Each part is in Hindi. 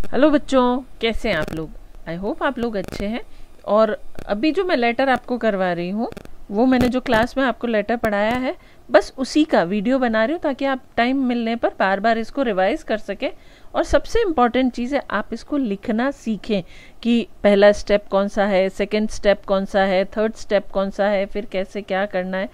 हेलो बच्चों, कैसे हैं आप लोग। आई होप आप लोग अच्छे हैं। और अभी जो मैं लेटर आपको करवा रही हूँ वो मैंने जो क्लास में आपको लेटर पढ़ाया है बस उसी का वीडियो बना रही हूँ ताकि आप टाइम मिलने पर बार बार इसको रिवाइज कर सकें। और सबसे इम्पॉर्टेंट चीज़ है आप इसको लिखना सीखें कि पहला स्टेप कौन सा है, सेकेंड स्टेप कौन सा है, थर्ड स्टेप कौन सा है, फिर कैसे क्या करना है।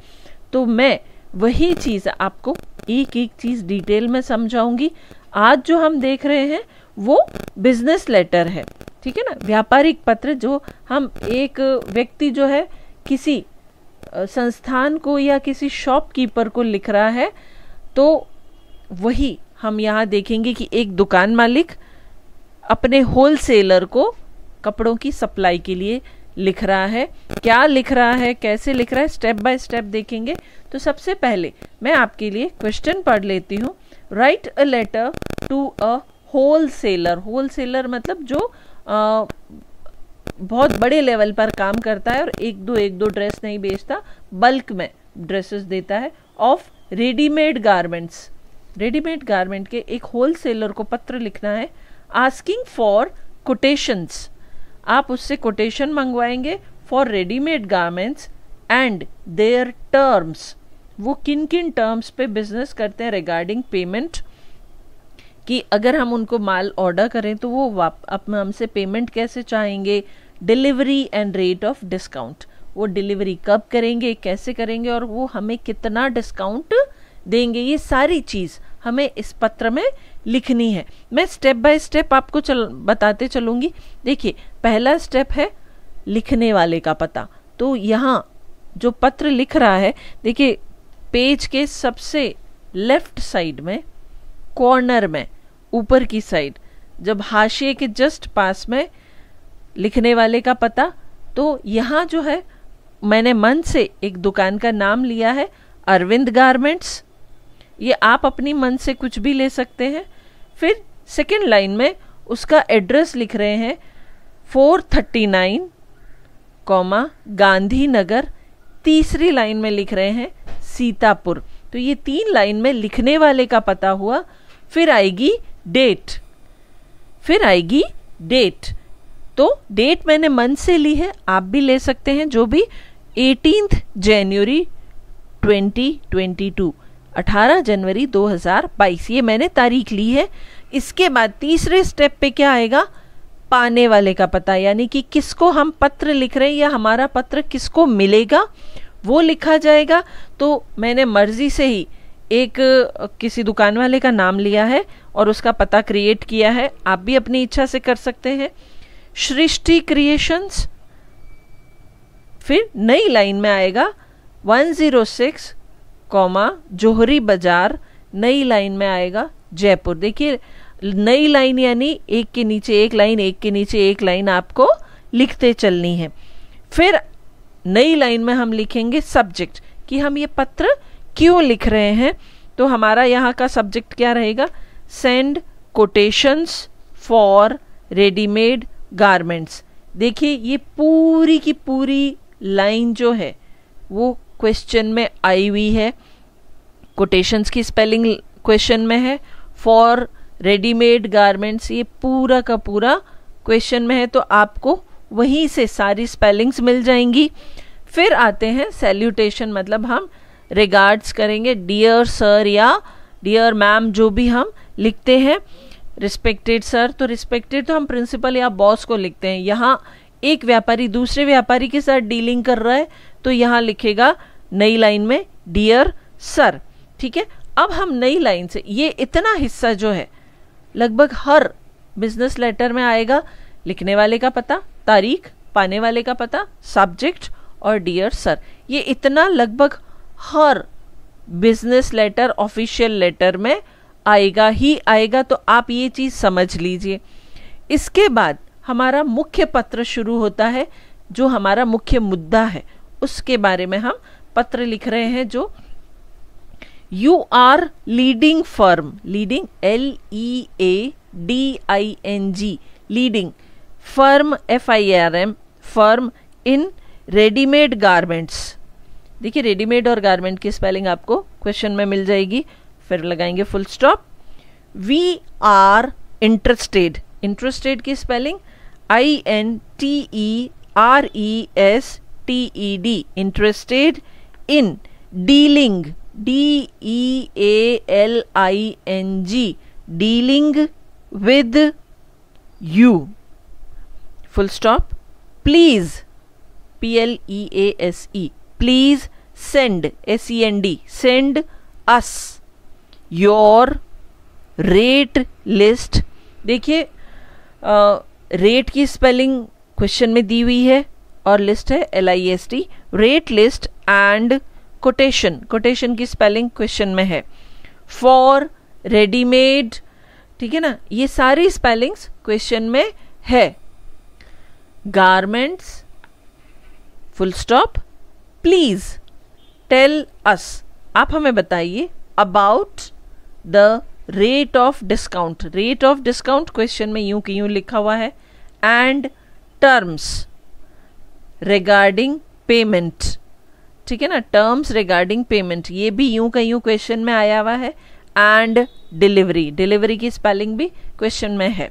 तो मैं वही चीज़ आपको एक एक चीज़ डिटेल में समझाऊंगी। आज जो हम देख रहे हैं वो बिजनेस लेटर है, ठीक है ना, व्यापारिक पत्र जो हम एक व्यक्ति जो है किसी संस्थान को या किसी शॉपकीपर को लिख रहा है, तो वही हम यहाँ देखेंगे कि एक दुकान मालिक अपने होलसेलर को कपड़ों की सप्लाई के लिए लिख रहा है। क्या लिख रहा है, कैसे लिख रहा है, स्टेप बाय स्टेप देखेंगे। तो सबसे पहले मैं आपके लिए क्वेश्चन पढ़ लेती हूँ। Write a letter to a wholesaler. Wholesaler मतलब जो बहुत बड़े लेवल पर काम करता है और एक दो ड्रेस नहीं बेचता, बल्क में ड्रेसेस देता है। Of readymade garments, readymade garment के एक होलसेलर को पत्र लिखना है। आस्किंग फॉर कोटेशंस, आप उससे कोटेशन मंगवाएंगे for readymade garments and their terms, वो किन किन टर्म्स पे बिजनेस करते हैं, रिगार्डिंग पेमेंट, कि अगर हम उनको माल ऑर्डर करें तो वो हमसे पेमेंट कैसे चाहेंगे, delivery and rate of discount, वो डिलीवरी कब करेंगे, कैसे करेंगे और वो हमें कितना डिस्काउंट देंगे, ये सारी चीज़ हमें इस पत्र में लिखनी है। मैं स्टेप बाय स्टेप आपको बताते चलूँगी। देखिए, पहला स्टेप है लिखने वाले का पता। तो यहाँ जो पत्र लिख रहा है, देखिए पेज के सबसे लेफ्ट साइड में कॉर्नर में ऊपर की साइड, जब हाशिए के जस्ट पास में लिखने वाले का पता, तो यहाँ जो है मैंने मन से एक दुकान का नाम लिया है, अरविंद गारमेंट्स। ये आप अपनी मन से कुछ भी ले सकते हैं। फिर सेकेंड लाइन में उसका एड्रेस लिख रहे हैं 439 गांधीनगर। तीसरी लाइन में लिख रहे हैं सीतापुर। तो ये 3 लाइन में लिखने वाले का पता हुआ। फिर आएगी डेट, फिर आएगी डेट। तो डेट मैंने मन से ली है, आप भी ले सकते हैं, जो भी 18 जनवरी 2022, 18 जनवरी 2022, ये मैंने तारीख ली है। इसके बाद तीसरे स्टेप पे क्या आएगा, पाने वाले का पता, यानी कि किसको हम पत्र लिख रहे हैं या हमारा पत्र किसको मिलेगा वो लिखा जाएगा। तो मैंने मर्जी से ही एक किसी दुकान वाले का नाम लिया है और उसका पता क्रिएट किया है, आप भी अपनी इच्छा से कर सकते हैं। सृष्टि क्रिएशंस। फिर नई लाइन में आएगा 106 जोहरी बाजार, नई लाइन में आएगा जयपुर। देखिए नई लाइन यानी एक के नीचे एक लाइन, एक के नीचे एक लाइन आपको लिखते चलनी है। फिर नई लाइन में हम लिखेंगे सब्जेक्ट, कि हम ये पत्र क्यों लिख रहे हैं। तो हमारा यहाँ का सब्जेक्ट क्या रहेगा, send quotations for readymade garments. देखिए ये पूरी की पूरी लाइन जो है वो क्वेश्चन में आई हुई है। कोटेशंस की स्पेलिंग क्वेश्चन में है, फॉर रेडीमेड गारमेंट्स ये पूरा का पूरा क्वेश्चन में है, तो आपको वहीं से सारी स्पेलिंग्स मिल जाएंगी। फिर आते हैं सैल्यूटेशन, मतलब हम रिगार्ड्स करेंगे, डियर सर या डियर मैम, जो भी हम लिखते हैं। रिस्पेक्टेड सर, तो रिस्पेक्टेड तो हम प्रिंसिपल या बॉस को लिखते हैं। यहाँ एक व्यापारी दूसरे व्यापारी के साथ डीलिंग कर रहा है तो यहाँ लिखेगा नई लाइन में डियर सर, ठीक है। अब हम नई लाइन से, ये इतना हिस्सा जो है लगभग हर बिजनेस लेटर में आएगा, लिखने वाले का पता, तारीख, पाने वाले का पता, सब्जेक्ट और डियर सर, ये इतना लगभग हर बिजनेस लेटर, ऑफिशियल लेटर में आएगा ही आएगा। तो आप ये चीज़ समझ लीजिए। इसके बाद हमारा मुख्य पत्र शुरू होता है, जो हमारा मुख्य मुद्दा है उसके बारे में हम पत्र लिख रहे हैं। जो you are leading firm, leading LEADING, leading firm FIRM, firm in readymade garments. देखिए रेडीमेड और गारमेंट की स्पेलिंग आपको क्वेश्चन में मिल जाएगी। फिर लगाएंगे full stop. We are interested, interested की spelling INTERESTED, interested in, dealing DEALING, dealing with you, full stop, please PLEASE, please send SEND, send us your rate list. देखिए रेट की स्पेलिंग क्वेश्चन में दी हुई है और लिस्ट है LIST, rate list and quotation, quotation की स्पेलिंग क्वेश्चन में है, फॉर रेडीमेड, ठीक है ना, ये सारी स्पेलिंग्स क्वेश्चन में है, garments, full stop, please tell us, आप हमें बताइए about the rate of discount, rate of discount question में यूं की यूं लिखा हुआ है, एंड टर्म्स रिगार्डिंग पेमेंट, ठीक है ना, टर्म्स रिगार्डिंग पेमेंट ये भी यूं का यूं क्वेश्चन में आया हुआ है, एंड डिलीवरी, डिलीवरी की स्पेलिंग भी क्वेश्चन में है।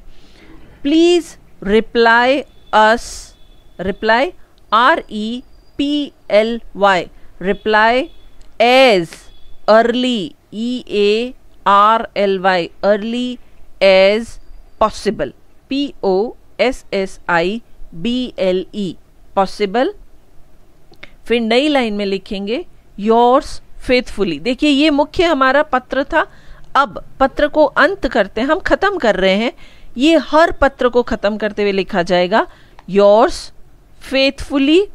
Please reply us, reply REPLY, reply as early EARLY, early as possible POSSIBLE, possible. फिर नई लाइन में लिखेंगे योर्स फेथफुली। देखिए ये मुख्य हमारा पत्र था, अब पत्र को अंत करते हैं, हम खत्म कर रहे हैं, ये हर पत्र को खत्म करते हुए लिखा जाएगा yours faithfully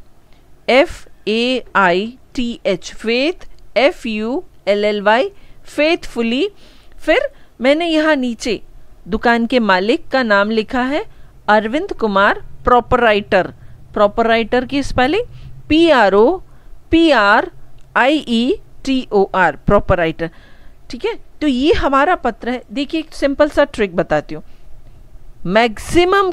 FAITH, faith FULLY, faithfully. फिर मैंने यहाँ नीचे दुकान के मालिक का नाम लिखा है अरविंद कुमार प्रोपराइटर, प्रोपराइटर की स्पेलिंग PROPRIETOR, प्रोपराइटर, ठीक है। तो ये हमारा पत्र है। देखिए एक सिंपल सा ट्रिक बताती हूँ, मैक्सिमम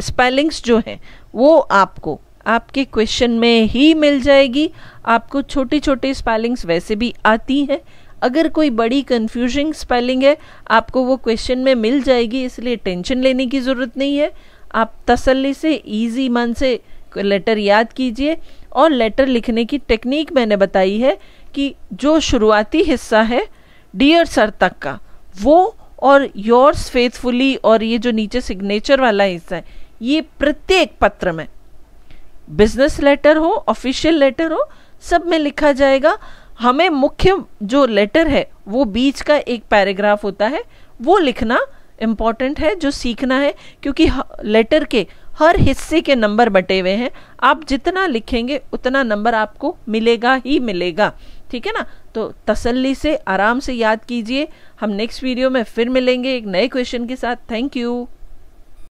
स्पेलिंग्स जो हैं वो आपको आपके क्वेश्चन में ही मिल जाएगी। आपको छोटी छोटी स्पेलिंग्स वैसे भी आती हैं, अगर कोई बड़ी कंफ्यूजिंग स्पेलिंग है आपको वो क्वेश्चन में मिल जाएगी, इसलिए टेंशन लेने की ज़रूरत नहीं है। आप तसल्ली से इजी मन से लेटर याद कीजिए, और लेटर लिखने की टेक्निक मैंने बताई है कि जो शुरुआती हिस्सा है डियर सर तक का वो, और योर्स फेथफुली, और ये जो नीचे सिग्नेचर वाला हिस्सा है, ये प्रत्येक पत्र में, बिजनेस लेटर हो ऑफिशियल लेटर हो, सब में लिखा जाएगा। हमें मुख्य जो लेटर है वो बीच का एक पैराग्राफ होता है, वो लिखना इम्पॉर्टेंट है, जो सीखना है, क्योंकि लेटर के हर हिस्से के नंबर बटे हुए हैं, आप जितना लिखेंगे उतना नंबर आपको मिलेगा ही मिलेगा, ठीक है ना। तो तसल्ली से आराम से याद कीजिए। हम नेक्स्ट वीडियो में फिर मिलेंगे एक नए क्वेश्चन के साथ। Thank you.